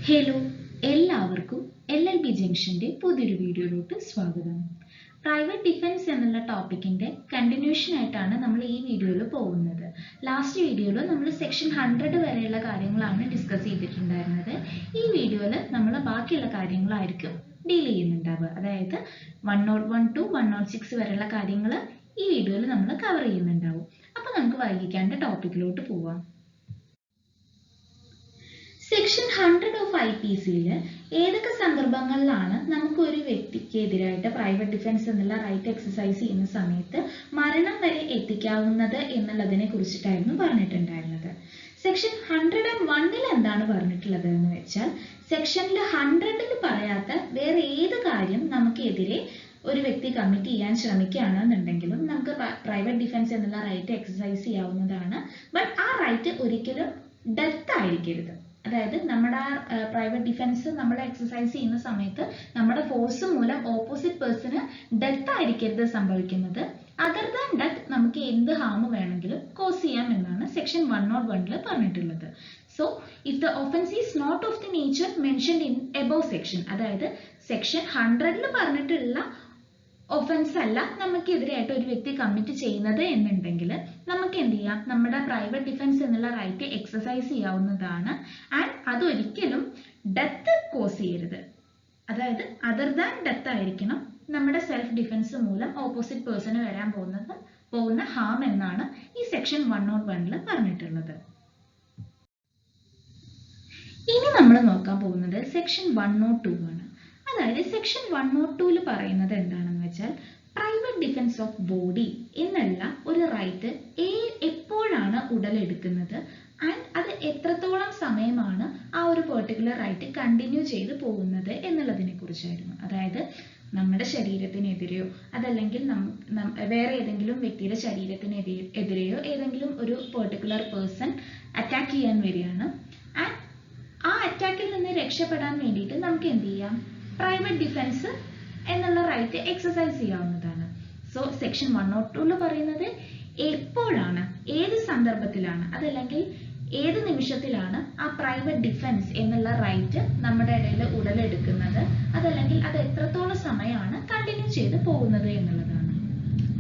Hello, എല്ലാവർക്കും LLB ജംഗ്ഷന്റെ പുതിയൊരു വീഡിയോയിലോട്ട് സ്വാഗതം. പ്രൈവറ്റ് ഡിഫൻസ് എന്നുള്ള ടോപ്പിക്കിന്റെ കണ്ടിന്യൂഷൻ ആയിട്ടാണ് നമ്മൾ ഈ വീഡിയോയിൽ പോകുന്നത്. ലാസ്റ്റ് വീഡിയോയിൽ നമ്മൾ സെക്ഷൻ 100 വരെയുള്ള കാര്യങ്ങളാണ് ഡിസ്കസ് ചെയ്തിട്ടുണ്ടായിരുന്നത്. ഈ വീഡിയോയിൽ നമ്മൾ ബാക്കിയുള്ള കാര്യങ്ങളായിരിക്കും ഡീൽ ചെയ്യുന്നുണ്ടാവുക. അതായത് 101 to 106 വരെയുള്ള കാര്യങ്ങൾ ഈ വീഡിയോയിൽ നമ്മൾ കവർ ചെയ്യുന്നുണ്ടാവും. അപ്പോൾ നമുക്ക് വൈകിക്കാണ്ട് ടോപ്പിക്കിലോട്ട് പോവാം. സെക്ഷൻ 100 ഓഫ് IPCയിൽ ഏതൊക്കെ സന്ദർഭങ്ങളിലാണ് നമുക്ക് ഒരു വ്യക്തിക്കെതിരായിട്ട് പ്രൈവറ്റ് ഡിഫൻസ് എന്നുള്ള റൈറ്റ് എക്സസൈസ് ചെയ്യുന്ന സമയത്ത് മരണം വരെ എത്തിക്കാവുന്നത് എന്നുള്ളതിനെ കുറിച്ചിട്ടായിരുന്നു പറഞ്ഞിട്ടുണ്ടായിരുന്നത്. സെക്ഷൻ 101 എന്താണ് പറഞ്ഞിട്ടുള്ളത് എന്ന് വെച്ചാൽ, സെക്ഷനിൽ 100 പറയാത്ത വേറെ ഏത് കാര്യം നമുക്കെതിരെ ഒരു വ്യക്തി കമ്മിറ്റ് ചെയ്യാൻ ശ്രമിക്കുകയാണെന്നുണ്ടെങ്കിലും നമുക്ക് പ്രൈവറ്റ് ഡിഫൻസ് എന്നുള്ള റൈറ്റ് എക്സസൈസ് ചെയ്യാവുന്നതാണ്. ബട്ട് ആ റൈറ്റ് ഒരിക്കലും ഡെത്ത് ആയിരിക്കരുത്. അതായത് നമ്മുടെ പ്രൈവറ്റ് ഡിഫൻസ് നമ്മൾ എക്സസൈസ് ചെയ്യുന്ന സമയത്ത് നമ്മുടെ ഫോഴ്സ് മൂലം ഓപ്പോസിറ്റ് പേഴ്സണ് ഡെത്ത് ആയിരിക്കരുത് സംഭവിക്കുന്നത്. അതർ ദാൻ ഡെത്ത് നമുക്ക് എന്ത് ഹാം വേണമെങ്കിലും കോസ് ചെയ്യാം എന്നാണ് സെക്ഷൻ 101 പറഞ്ഞിട്ടുള്ളത്. So if the offence is not of the nature mentioned in above section, അതായത് സെക്ഷൻ 100 പറഞ്ഞിട്ടുള്ള ഒഫൻസ് അല്ല നമുക്കെതിരായിട്ട് ഒരു വ്യക്തി കമ്മിറ്റ് ചെയ്യുന്നത് എന്നുണ്ടെങ്കിൽ നമുക്ക് എന്ത് ചെയ്യാം, നമ്മുടെ പ്രൈവറ്റ് ഡിഫൻസ് എന്നുള്ള റൈറ്റ് എക്സസൈസ് ചെയ്യാവുന്നതാണ്. ആൻഡ് അതൊരിക്കലും ഡെത്ത് കോസ് ചെയ്യരുത്. അതായത് അതർ ദാൻ ഡെത്ത് ആയിരിക്കണം നമ്മുടെ സെൽഫ് ഡിഫൻസ് മൂലം ഓപ്പോസിറ്റ് പേഴ്സണ് വരാൻ പോകുന്ന ഹാം എന്നാണ് ഈ സെക്ഷൻ 101 പറഞ്ഞിട്ടുള്ളത്. ഇനി നമ്മൾ നോക്കാൻ പോകുന്നത് സെക്ഷൻ 102 ആണ്. അതായത് സെക്ഷൻ 102 പറയുന്നത് എന്താണെന്ന് വെച്ചാൽ, പ്രൈവറ്റ് ഡിഫൻസ് ഓഫ് ബോഡി എന്നുള്ള ഒരു റൈറ്റ് എപ്പോഴാണ് ഉടലെടുക്കുന്നത് ആൻഡ് അത് എത്രത്തോളം സമയമാണ് ആ ഒരു പെർട്ടിക്കുലർ റൈറ്റ് കണ്ടിന്യൂ ചെയ്ത് പോകുന്നത് എന്നുള്ളതിനെ കുറിച്ചായിരുന്നു. അതായത് നമ്മുടെ ശരീരത്തിനെതിരെയോ അതല്ലെങ്കിൽ വേറെ ഏതെങ്കിലും വ്യക്തിയുടെ ശരീരത്തിനെതിരെയോ ഏതെങ്കിലും ഒരു പെർട്ടിക്കുലർ പേഴ്സൺ അറ്റാക്ക് ചെയ്യാൻ വരികയാണ്. ആൻഡ് ആ അറ്റാക്കിൽ നിന്ന് രക്ഷപ്പെടാൻ വേണ്ടിയിട്ട് നമുക്ക് എന്ത് ചെയ്യാം, പ്രൈവറ്റ് ഡിഫൻസ് എന്നുള്ള റൈറ്റ് എക്സസൈസ് ചെയ്യാവുന്നതാണ്. സോ സെക്ഷൻ 102 പറയുന്നത് എപ്പോഴാണ്, ഏത് സന്ദർഭത്തിലാണ്, അതല്ലെങ്കിൽ ഏത് നിമിഷത്തിലാണ് ആ പ്രൈവറ്റ് ഡിഫൻസ് എന്നുള്ള റൈറ്റ് നമ്മുടെ ഇടയിൽ ഉടലെടുക്കുന്നത്, അതല്ലെങ്കിൽ അത് എത്രത്തോളം സമയമാണ് കണ്ടിന്യൂ ചെയ്ത് പോകുന്നത് എന്നുള്ളതാണ്.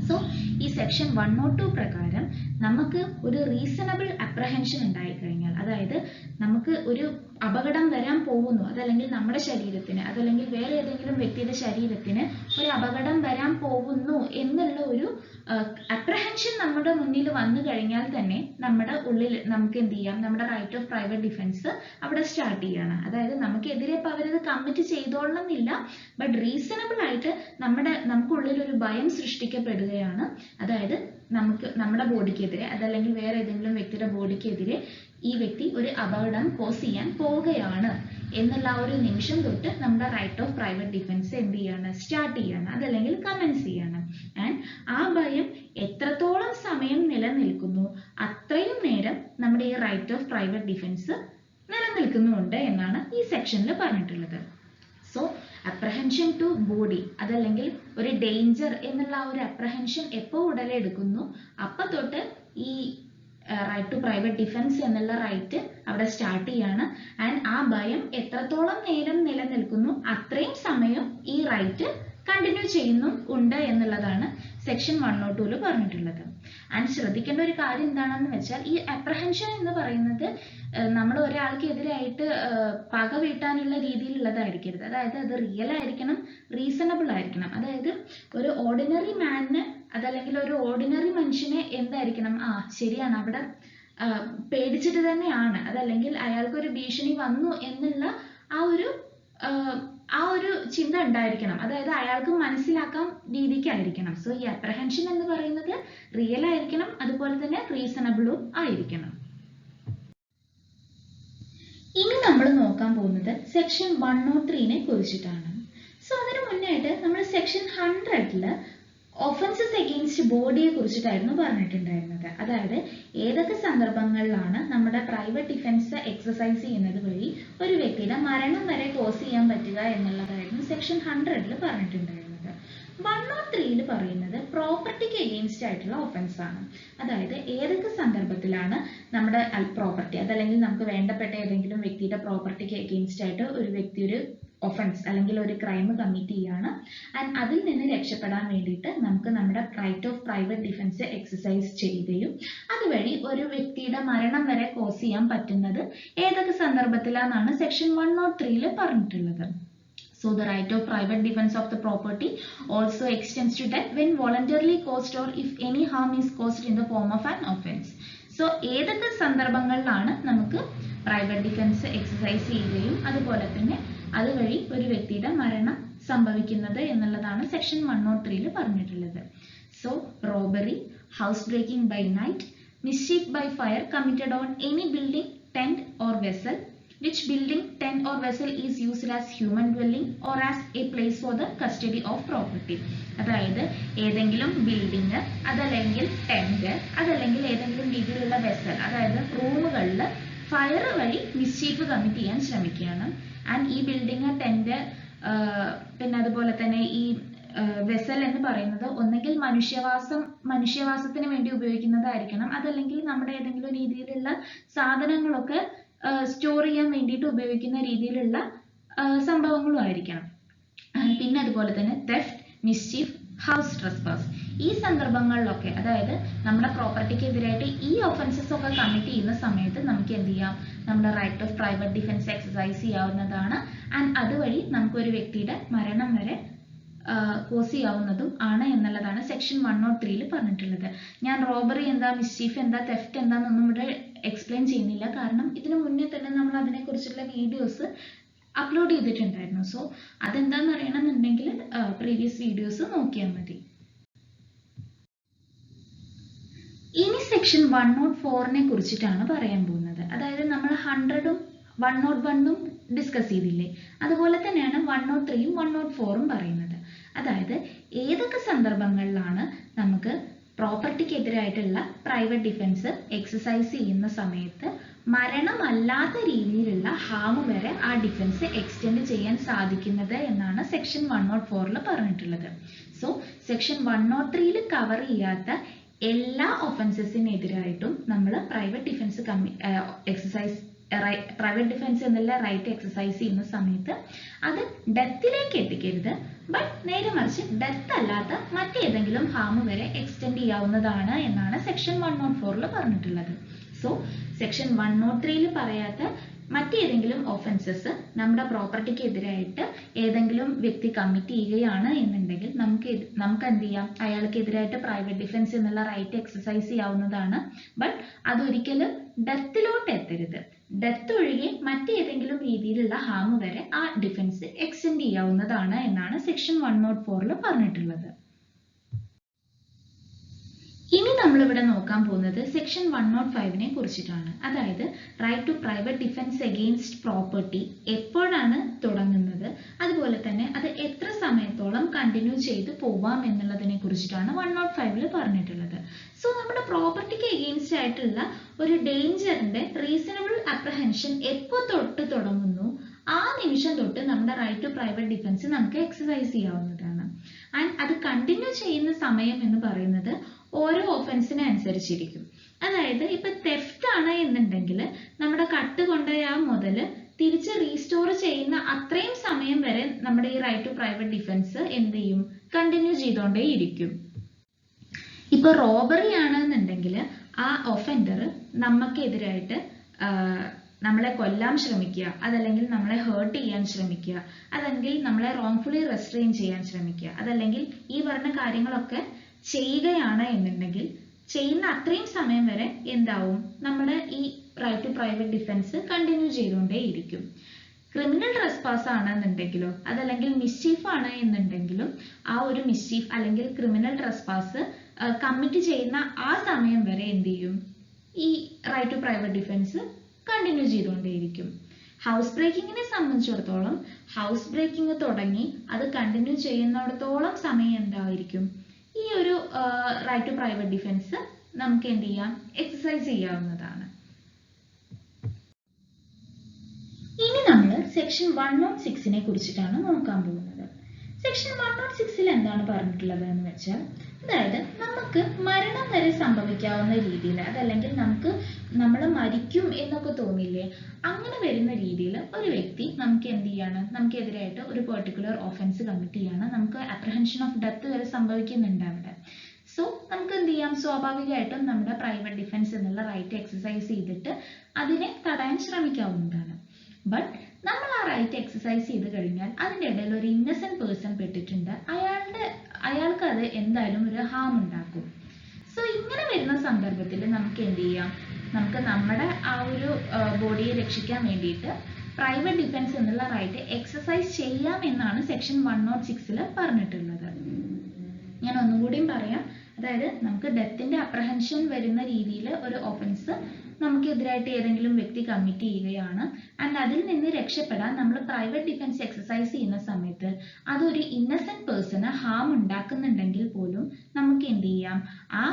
സോ ഈ സെക്ഷൻ 102 പ്രകാരം നമുക്ക് ഒരു റീസണബിൾ അപ്രഹെൻഷൻ ഉണ്ടായിക്കഴിഞ്ഞാൽ, അതായത് നമുക്ക് ഒരു അപകടം വരാൻ പോകുന്നു, അതല്ലെങ്കിൽ നമ്മുടെ ശരീരത്തിന് അതല്ലെങ്കിൽ വേറെ ഏതെങ്കിലും വ്യക്തിയുടെ ശരീരത്തിന് ഒരു അപകടം വരാൻ പോകുന്നു എന്നുള്ള ഒരു അപ്രഹെൻഷൻ നമ്മുടെ മുന്നിൽ വന്നു കഴിഞ്ഞാൽ തന്നെ നമ്മുടെ ഉള്ളിൽ നമുക്ക് എന്ത് ചെയ്യാം, നമ്മുടെ റൈറ്റ് ഓഫ് പ്രൈവറ്റ് ഡിഫൻസ് അവിടെ സ്റ്റാർട്ട് ചെയ്യാണ്. അതായത് നമുക്കെതിരെ ഇപ്പൊ അവരത് കമ്മിറ്റ് ചെയ്തോളണമെന്നില്ല, ബട്ട് റീസണബിൾ ആയിട്ട് നമുക്കുള്ളിൽ ഒരു ഭയം സൃഷ്ടിക്കപ്പെടുകയാണ്. അതായത് നമ്മുടെ ബോഡിക്കെതിരെ അതല്ലെങ്കിൽ വേറെ ഏതെങ്കിലും വ്യക്തിയുടെ ബോഡിക്കെതിരെ ഈ വ്യക്തി ഒരു അപകടം കോസ് ചെയ്യാൻ പോവുകയാണ് എന്നുള്ള ആ ഒരു നിമിഷം തൊട്ട് നമ്മുടെ റൈറ്റ് ഓഫ് പ്രൈവറ്റ് ഡിഫൻസ് എന്ത് ചെയ്യാണ്, സ്റ്റാർട്ട് ചെയ്യാണ്, അതല്ലെങ്കിൽ കമൻസ് ചെയ്യാണ്. ആൻഡ് ആ ഭയം എത്രത്തോളം സമയം നിലനിൽക്കുന്നു അത്രയും നേരം നമ്മുടെ ഈ റൈറ്റ് ഓഫ് പ്രൈവറ്റ് ഡിഫൻസ് നിലനിൽക്കുന്നുണ്ട് എന്നാണ് ഈ സെക്ഷനിൽ പറഞ്ഞിട്ടുള്ളത്. സോ അപ്രഹെൻഷൻ ടു ബോഡി അതല്ലെങ്കിൽ ഒരു ഡേഞ്ചർ എന്നുള്ള ആ ഒരു അപ്രഹെൻഷൻ എപ്പോൾ ഉടലെടുക്കുന്നു അപ്പൊ തൊട്ട് ഈ റൈറ്റ് ടു പ്രൈവറ്റ് ഡിഫൻസ് എന്നുള്ള റൈറ്റ് അവിടെ സ്റ്റാർട്ട് ചെയ്യാണ്. ആൻഡ് ആ ഭയം എത്രത്തോളം നേരം നിലനിൽക്കുന്നു അത്രയും സമയം ഈ റൈറ്റ് കണ്ടിന്യൂ ചെയ്യുന്നുണ്ട് എന്നുള്ളതാണ് സെക്ഷൻ 102 പറഞ്ഞിട്ടുള്ളത്. ആൻഡ് ശ്രദ്ധിക്കേണ്ട ഒരു കാര്യം എന്താണെന്ന് വെച്ചാൽ, ഈ അപ്രഹെൻഷൻ എന്ന് പറയുന്നത് നമ്മൾ ഒരാൾക്കെതിരായിട്ട് പക വീട്ടാനുള്ള രീതിയിലുള്ളതായിരിക്കരുത്. അതായത് അത് റിയൽ ആയിരിക്കണം, റീസണബിൾ ആയിരിക്കണം. അതായത് ഒരു ഓർഡിനറി മാനിന് അതല്ലെങ്കിൽ ഒരു ഓർഡിനറി മനുഷ്യനെ എന്തായിരിക്കണം, ശരിയാണ് അവിടെ പേടിച്ചിട്ട് തന്നെയാണ്, അതല്ലെങ്കിൽ അയാൾക്കൊരു ഭീഷണി വന്നു എന്നുള്ള ആ ഒരു ചിന്ത ഉണ്ടായിരിക്കണം. അതായത് അയാൾക്ക് മനസ്സിലാക്കാൻ രീതിക്കായിരിക്കണം. സോ ഈ അപ്രഹെൻഷൻ എന്ന് പറയുന്നത് റിയൽ ആയിരിക്കണം, അതുപോലെ തന്നെ റീസണബിളും ആയിരിക്കണം. ഇനി നമ്മൾ നോക്കാൻ പോകുന്നത് സെക്ഷൻ 103 കുറിച്ചിട്ടാണ്. സോ അതിനു മുന്നായിട്ട് നമ്മൾ സെക്ഷൻ 100 ഒഫൻസസ് അഗെയിൻസ്റ്റ് ബോഡിയെ കുറിച്ചിട്ടായിരുന്നു പറഞ്ഞിട്ടുണ്ടായിരുന്നത്. അതായത് ഏതൊക്കെ സന്ദർഭങ്ങളിലാണ് നമ്മുടെ പ്രൈവറ്റ് ഡിഫൻസ് എക്സസൈസ് ചെയ്യുന്നത് വഴി ഒരു വ്യക്തിയുടെ മരണം വരെ കോസ് ചെയ്യാൻ പറ്റുക എന്നുള്ളതായിരുന്നു സെക്ഷൻ 100 പറഞ്ഞിട്ടുണ്ടായിരുന്നത്. 103 പറയുന്നത് പ്രോപ്പർട്ടിക്ക് എഗെയിൻസ്റ്റ് ആയിട്ടുള്ള ഒഫൻസ് ആണ്. അതായത് ഏതൊക്കെ സന്ദർഭത്തിലാണ് നമ്മുടെ പ്രോപ്പർട്ടി അതല്ലെങ്കിൽ നമുക്ക് വേണ്ടപ്പെട്ട ഏതെങ്കിലും വ്യക്തിയുടെ പ്രോപ്പർട്ടിക്ക് എഗെയിൻസ്റ്റ് ആയിട്ട് ഒരു വ്യക്തി ഒരു ഒഫൻസ് അല്ലെങ്കിൽ ഒരു ക്രൈം കമ്മിറ്റ് ചെയ്യാണ് ആൻഡ് അതിൽ നിന്ന് രക്ഷപ്പെടാൻ വേണ്ടിയിട്ട് നമുക്ക് നമ്മുടെ right of private defence exercise ചെയ്യുകയും അതുവഴി ഒരു വ്യക്തിയുടെ മരണം വരെ കോസ് ചെയ്യാൻ പറ്റുന്നത് ഏതൊക്കെ സന്ദർഭത്തിലാണെന്നാണ് സെക്ഷൻ 103 പറഞ്ഞിട്ടുള്ളത്. So the right of private defense of the property also extends to death when voluntarily caused or if any harm is caused in the form of an offense. So ഏതൊക്കെ സന്ദർഭങ്ങളിലാണ് നമുക്ക് private defence exercise ചെയ്യുകയും അതുപോലെ തന്നെ അതുവഴി ഒരു വ്യക്തിയുടെ മരണം സംഭവിക്കുന്നത് എന്നുള്ളതാണ് സെക്ഷൻ 103 പറഞ്ഞിട്ടുള്ളത്. So robbery, house breaking by night, mischief by fire committed on any building, tent or vessel which building, tent or vessel is used as human dwelling or as a place for the custody of property. അതായത് ഏതെങ്കിലും building അതല്ലെങ്കിൽ tent അതല്ലെങ്കിൽ ഏതെങ്കിലും രീതിയിലുള്ള vessel അതായത് റൂമുകളിൽ fire വഴി mischief commit ചെയ്യാൻ ശ്രമിക്കുകയാണ്. ആൻഡ് ഈ ബിൽഡിംഗ്, ടെന്റ് പിന്നെ അതുപോലെ തന്നെ ഈ വെസൽ എന്ന് പറയുന്നത് ഒന്നെങ്കിൽ മനുഷ്യവാസത്തിന് വേണ്ടി ഉപയോഗിക്കുന്നതായിരിക്കണം അതല്ലെങ്കിൽ നമ്മുടെ ഏതെങ്കിലും രീതിയിലുള്ള സാധനങ്ങളൊക്കെ സ്റ്റോർ ചെയ്യാൻ വേണ്ടിയിട്ട് ഉപയോഗിക്കുന്ന രീതിയിലുള്ള സംഭവങ്ങളും ആയിരിക്കണം. പിന്നെ അതുപോലെ തന്നെ തെഫ്റ്റ്, മിസ്ചീഫ്, ഹൗസ് ട്രസ്പാസ് ഈ സന്ദർഭങ്ങളിലൊക്കെ അതായത് നമ്മുടെ പ്രോപ്പർട്ടിക്ക് എതിരായിട്ട് ഈ ഒഫൻസസ് ഒക്കെ കമ്മിറ്റ് ചെയ്യുന്ന സമയത്ത് നമുക്ക് എന്ത് ചെയ്യാം, നമ്മുടെ right of private defence exercise ചെയ്യാവുന്നതാണ്. ആൻഡ് അതുവഴി നമുക്കൊരു വ്യക്തിയുടെ മരണം വരെ കോസ് ചെയ്യാവുന്നതും ആണ് എന്നുള്ളതാണ് സെക്ഷൻ 103 പറഞ്ഞിട്ടുള്ളത്. ഞാൻ റോബറി എന്താ, മിസ്ചീഫ് എന്താ, തെഫ്റ്റ് എന്താണെന്നൊന്നും ഇവിടെ എക്സ്പ്ലെയിൻ ചെയ്യുന്നില്ല. കാരണം ഇതിനു മുന്നേ തന്നെ നമ്മൾ അതിനെക്കുറിച്ചുള്ള വീഡിയോസ് അപ്ലോഡ് ചെയ്തിട്ടുണ്ടായിരുന്നു. സോ അതെന്താണെന്ന് അറിയണമെന്നുണ്ടെങ്കിൽ പ്രീവിയസ് വീഡിയോസ് നോക്കിയാൽ മതി. ഇനി സെക്ഷൻ 104 കുറിച്ചിട്ടാണ് പറയാൻ പോകുന്നത്. അതായത് നമ്മൾ 100ഉം 101ഉം ഡിസ്കസ് ചെയ്തില്ലേ, അതുപോലെ തന്നെയാണ് 103ഉം 104ഉം പറയുന്നത്. അതായത് ഏതൊക്കെ സന്ദർഭങ്ങളിലാണ് നമുക്ക് പ്രോപ്പർട്ടിക്കെതിരായിട്ടുള്ള പ്രൈവറ്റ് ഡിഫൻസ് എക്സസൈസ് ചെയ്യുന്ന സമയത്ത് മരണമല്ലാത്ത രീതിയിലുള്ള ഹാം വരെ ആ ഡിഫൻസ് എക്സ്റ്റെൻഡ് ചെയ്യാൻ സാധിക്കുന്നത് എന്നാണ് സെക്ഷൻ 104 പറഞ്ഞിട്ടുള്ളത്. സോ സെക്ഷൻ 103 കവർ ചെയ്യാത്ത എല്ലാ ഒഫൻസസിനെതിരായിട്ടും നമ്മൾ പ്രൈവറ്റ് ഡിഫൻസ് എന്നുള്ള റൈറ്റ് എക്സസൈസ് ചെയ്യുന്ന സമയത്ത് അത് ഡെത്തിലേക്ക് എത്തിക്കരുത്, ബട്ട് നേരെ മറിച്ച് ഡെത്ത് അല്ലാത്ത മറ്റേതെങ്കിലും ഹാം വരെ എക്സ്റ്റെൻഡ് ചെയ്യാവുന്നതാണ് എന്നാണ് സെക്ഷൻ 104 പറഞ്ഞിട്ടുള്ളത്. സോ സെക്ഷൻ 103 പറയാത്ത മറ്റേതെങ്കിലും ഒഫൻസസ് നമ്മുടെ പ്രോപ്പർട്ടിക്ക് എതിരായിട്ട് ഏതെങ്കിലും വ്യക്തി കമ്മിറ്റ് ചെയ്യുകയാണ് എന്നുണ്ടെങ്കിൽ നമുക്ക് എന്ത് ചെയ്യാം, അയാൾക്കെതിരായിട്ട് പ്രൈവറ്റ് ഡിഫൻസ് എന്നുള്ള റൈറ്റ് എക്സസൈസ് ചെയ്യാവുന്നതാണ്. ബട്ട് അതൊരിക്കലും ഡെത്തിലോട്ട് എത്തരുത്. ഡെത്ത് ഒഴികെ മറ്റേതെങ്കിലും രീതിയിലുള്ള ഹാം വരെ ആ ഡിഫൻസ് എക്സ്റ്റെൻഡ് ചെയ്യാവുന്നതാണ് എന്നാണ് സെക്ഷൻ 104 പറഞ്ഞിട്ടുള്ളത്. ഇനി നമ്മളിവിടെ നോക്കാൻ പോകുന്നത് സെക്ഷൻ 105 കുറിച്ചിട്ടാണ്. അതായത് right to private defence against property എപ്പോഴാണ് തുടങ്ങുന്നത്, അതുപോലെ തന്നെ അത് എത്ര സമയത്തോളം കണ്ടിന്യൂ ചെയ്ത് പോവാം എന്നുള്ളതിനെ കുറിച്ചിട്ടാണ് 105 പറഞ്ഞിട്ടുള്ളത്. സോ നമ്മുടെ പ്രോപ്പർട്ടിക്ക് എഗെയിൻസ്റ്റ് ആയിട്ടുള്ള ഒരു ഡേഞ്ചറിന്റെ റീസണബിൾ അപ്രഹെൻഷൻ എപ്പോൾ തൊട്ട് തുടങ്ങുന്നു ആ നിമിഷം തൊട്ട് നമ്മുടെ റൈറ്റ് ടു പ്രൈവറ്റ് ഡിഫൻസ് നമുക്ക് എക്സസൈസ് ചെയ്യാവുന്നതാണ്. ആൻഡ് അത് കണ്ടിന്യൂ ചെയ്യുന്ന സമയം എന്ന് പറയുന്നത് ഓരോ ഒഫൻസിനെ അനുസരിച്ചിരിക്കും. അതായത് ഇപ്പൊ തെഫ്റ്റ് ആണ് എന്നുണ്ടെങ്കിൽ നമ്മുടെ കട്ട് കൊണ്ടുപോയ മുതൽ തിരിച്ച് റീസ്റ്റോർ ചെയ്യുന്ന അത്രയും സമയം വരെ നമ്മുടെ ഈ റൈറ്റ് ടു പ്രൈവറ്റ് ഡിഫൻസ് എന്ത് ചെയ്യും, കണ്ടിന്യൂ ചെയ്തുകൊണ്ടേയിരിക്കും. ഇപ്പൊ റോബറി ആണെന്നുണ്ടെങ്കിൽ ആ ഒഫൻഡർ നമുക്കെതിരായിട്ട് നമ്മളെ കൊല്ലാൻ ശ്രമിക്കുക, അതല്ലെങ്കിൽ നമ്മളെ ഹേർട്ട് ചെയ്യാൻ ശ്രമിക്കുക, അതല്ലെങ്കിൽ നമ്മളെ റോങ്ഫുള്ളി റെസ്ട്രെയിൻ ചെയ്യാൻ ശ്രമിക്കുക, അതല്ലെങ്കിൽ ഈ പറഞ്ഞ കാര്യങ്ങളൊക്കെ ചെയ്യുകയാണ് എന്നുണ്ടെങ്കിൽ ചെയ്യുന്ന അത്രയും സമയം വരെ എന്താവും, നമ്മുടെ ഈ right to private defence continue ചെയ്തുകൊണ്ടേയിരിക്കും. ക്രിമിനൽ ട്രെസ്പാസ് ആണെന്നുണ്ടെങ്കിലോ അതല്ലെങ്കിൽ മിസ്ചീഫ് ആണ് എന്നുണ്ടെങ്കിലും ആ ഒരു മിസ്ചീഫ് അല്ലെങ്കിൽ ക്രിമിനൽ ട്രെസ്പാസ് കമ്മിറ്റ് ചെയ്യുന്ന ആ സമയം വരെ എന്ത് ചെയ്യും, ഈ right to private defence continue ചെയ്തുകൊണ്ടേയിരിക്കും. ഹൗസ് ബ്രേക്കിങ്ങിനെ സംബന്ധിച്ചിടത്തോളം ഹൗസ് ബ്രേക്കിംഗ് തുടങ്ങി അത് കണ്ടിന്യൂ ചെയ്യുന്നിടത്തോളം സമയം എന്തായിരിക്കും, ഈ ഒരു റൈറ്റ് ടു പ്രൈവറ്റ് ഡിഫൻസ് നമുക്ക് എന്ത് ചെയ്യാം, എക്സസൈസ് ചെയ്യാവുന്നതാണ്. ഇനി നമ്മൾ സെക്ഷൻ 106 കുറിച്ചിട്ടാണ് നോക്കാൻ പോകുന്നത്. സെക്ഷൻ 106 എന്താണ് പറഞ്ഞിട്ടുള്ളത് എന്ന് വെച്ചാൽ, അതായത് നമുക്ക് മരണം വരെ സംഭവിക്കാവുന്ന രീതിയിൽ, അതല്ലെങ്കിൽ നമ്മൾ മരിക്കും എന്നൊക്കെ തോന്നില്ലേ, അങ്ങനെ വരുന്ന രീതിയിൽ ഒരു വ്യക്തി നമുക്ക് എന്ത് ചെയ്യാണ്, നമുക്കെതിരായിട്ട് ഒരു പെർട്ടിക്കുലർ ഓഫൻസ് കമ്മിറ്റ് ചെയ്യാണ്, നമുക്ക് അപ്രഹെൻഷൻ ഓഫ് ഡെത്ത് വരെ സംഭവിക്കുന്നുണ്ട് അവിടെ. സോ നമുക്ക് എന്ത് ചെയ്യാം, സ്വാഭാവികമായിട്ടും നമ്മുടെ പ്രൈവറ്റ് ഡിഫൻസ് എന്നുള്ള റൈറ്റ് എക്സസൈസ് ചെയ്തിട്ട് അതിനെ തടയാൻ ശ്രമിക്കാവുന്നതാണ്. ബട്ട് നമ്മൾ ആ റൈറ്റ് എക്സസൈസ് ചെയ്ത് കഴിഞ്ഞാൽ അതിൻ്റെ ഇടയിൽ ഒരു ഇന്നസെന്റ് പേഴ്സൺ പെട്ടിട്ടുണ്ട്, അയാൾക്ക് അത് എന്തായാലും ഒരു ഹാം ഉണ്ടാക്കും. സോ ഇങ്ങനെ വരുന്ന സന്ദർഭത്തിൽ നമുക്ക് എന്ത് ചെയ്യാം, നമുക്ക് നമ്മുടെ ആ ഒരു ബോഡിയെ രക്ഷിക്കാൻ വേണ്ടിയിട്ട് പ്രൈവറ്റ് ഡിഫൻസ് എന്നുള്ള റൈറ്റ് എക്സസൈസ് ചെയ്യാം എന്നാണ് സെക്ഷൻ 106 പറഞ്ഞിട്ടുള്ളത്. ഞാൻ ഒന്നുകൂടിയും പറയാം, അതായത് നമുക്ക് ഡെത്തിന്റെ അപ്രഹെൻഷൻ വരുന്ന രീതിയിൽ ഒരു ഒഫൻസ് നമുക്കെതിരായിട്ട് ഏതെങ്കിലും വ്യക്തി കമ്മിറ്റ് ചെയ്യുകയാണ്, ആൻഡ് അതിൽ നിന്ന് രക്ഷപ്പെടാൻ നമ്മൾ പ്രൈവറ്റ് ഡിഫൻസ് എക്സസൈസ് ചെയ്യുന്ന സമയത്ത് അതൊരു ഇന്നസെന്റ് പേഴ്സണ് ഹാം ഉണ്ടാക്കുന്നുണ്ടെങ്കിൽ പോലും നമുക്ക് എന്ത് ചെയ്യാം, ആ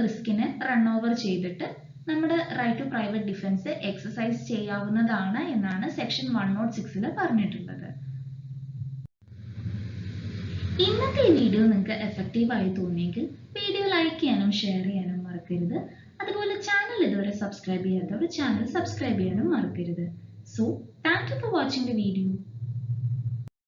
റിസ്കിനെ റൺ ഓവർ ചെയ്തിട്ട് നമ്മുടെ right to private defence exercise ചെയ്യാവുന്നതാണ് എന്നാണ് സെക്ഷൻ 106 പറഞ്ഞിട്ടുള്ളത്. ഇന്നത്തെ ഈ വീഡിയോ നിങ്ങൾക്ക് എഫക്റ്റീവ് ആയി തോന്നിയെങ്കിൽ വീഡിയോ ലൈക്ക് ചെയ്യാനും ഷെയർ ചെയ്യാനും മറക്കരുത്. അതുപോലെ ചാനൽ ഇതുവരെ സബ്സ്ക്രൈബ് ചെയ്യാത്തവർ ചാനൽ സബ്സ്ക്രൈബ് ചെയ്യാനും മറക്കരുത്. So thank you for watching the video.